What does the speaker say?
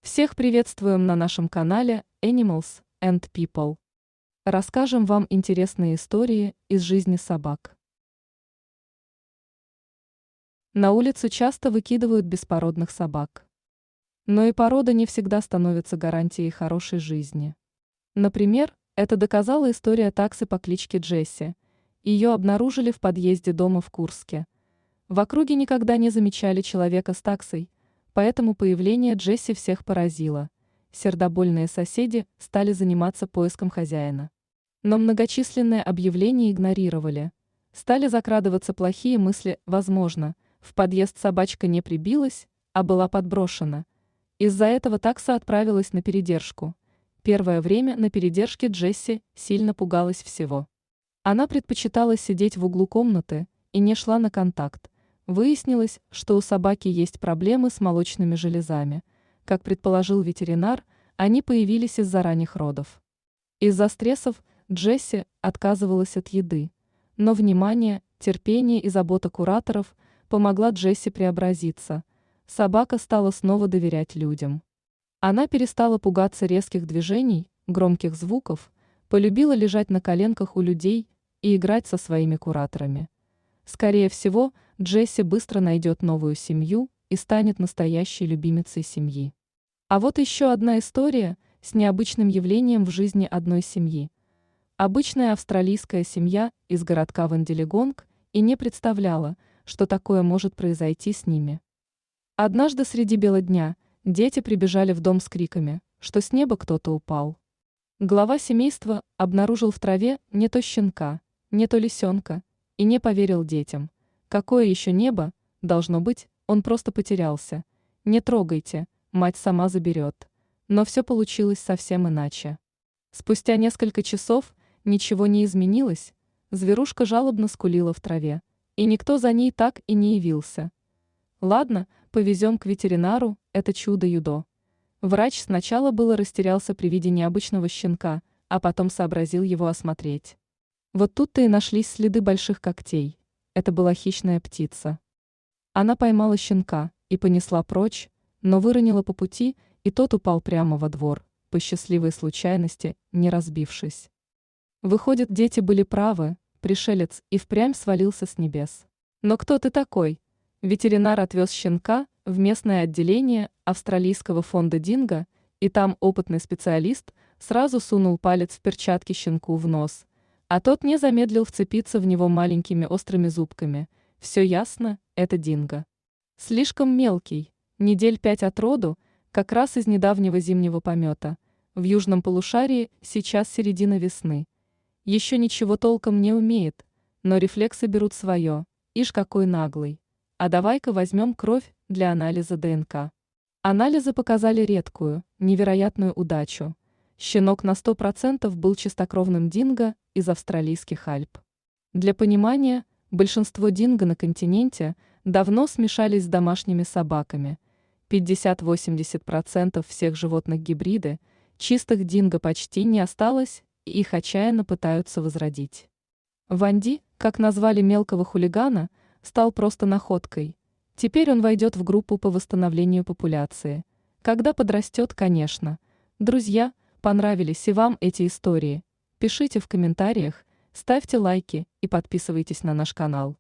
Всех приветствуем на нашем канале Animals and People. Расскажем вам интересные истории из жизни собак. На улицу часто выкидывают беспородных собак. Но и порода не всегда становится гарантией хорошей жизни. Например, это доказала история таксы по кличке Джесси. Ее обнаружили в подъезде дома в Курске. В округе никогда не замечали человека с таксой, поэтому появление Джесси всех поразило. Сердобольные соседи стали заниматься поиском хозяина. Но многочисленные объявления игнорировали. Стали закрадываться плохие мысли, возможно, в подъезд собачка не прибилась, а была подброшена. Из-за этого такса отправилась на передержку. Первое время на передержке Джесси сильно пугалась всего. Она предпочитала сидеть в углу комнаты и не шла на контакт. Выяснилось, что у собаки есть проблемы с молочными железами. Как предположил ветеринар, они появились из-за ранних родов. Из-за стрессов Джесси отказывалась от еды. Но внимание, терпение и забота кураторов помогла Джесси преобразиться. Собака стала снова доверять людям. Она перестала пугаться резких движений, громких звуков, полюбила лежать на коленках у людей и играть со своими кураторами. Скорее всего, Джесси быстро найдет новую семью и станет настоящей любимицей семьи. А вот еще одна история с необычным явлением в жизни одной семьи. Обычная австралийская семья из городка Вандилегонг и не представляла, что такое может произойти с ними. Однажды среди бела дня дети прибежали в дом с криками, что с неба кто-то упал. Глава семейства обнаружил в траве не то щенка, не то лисенка, и не поверил детям. Какое еще небо, должно быть, он просто потерялся. Не трогайте, мать сама заберет. Но все получилось совсем иначе. Спустя несколько часов ничего не изменилось, зверушка жалобно скулила в траве, и никто за ней так и не явился. Ладно, повезем к ветеринару, это чудо-юдо. Врач сначала было растерялся при виде необычного щенка, а потом сообразил его осмотреть. Вот тут-то и нашлись следы больших когтей. Это была хищная птица. Она поймала щенка и понесла прочь, но выронила по пути, и тот упал прямо во двор, по счастливой случайности, не разбившись. Выходит, дети были правы, пришелец и впрямь свалился с небес. Но кто ты такой? Ветеринар отвез щенка в местное отделение австралийского фонда Динго, и там опытный специалист сразу сунул палец в перчатки щенку в нос, а тот не замедлил вцепиться в него маленькими острыми зубками. Все ясно, это Динго. Слишком мелкий, недель 5 от роду, как раз из недавнего зимнего помета. В южном полушарии сейчас середина весны. Еще ничего толком не умеет, но рефлексы берут свое. Ишь какой наглый. А давай-ка возьмем кровь для анализа ДНК. Анализы показали редкую, невероятную удачу. Щенок на 100% был чистокровным динго из австралийских Альп. Для понимания, большинство динго на континенте давно смешались с домашними собаками. 50–80% всех животных гибриды, чистых динго почти не осталось, и их отчаянно пытаются возродить. Ванди, как назвали мелкого хулигана, стал просто находкой. Теперь он войдет в группу по восстановлению популяции. Когда подрастет, конечно. Друзья, понравились и вам эти истории? Пишите в комментариях, ставьте лайки и подписывайтесь на наш канал.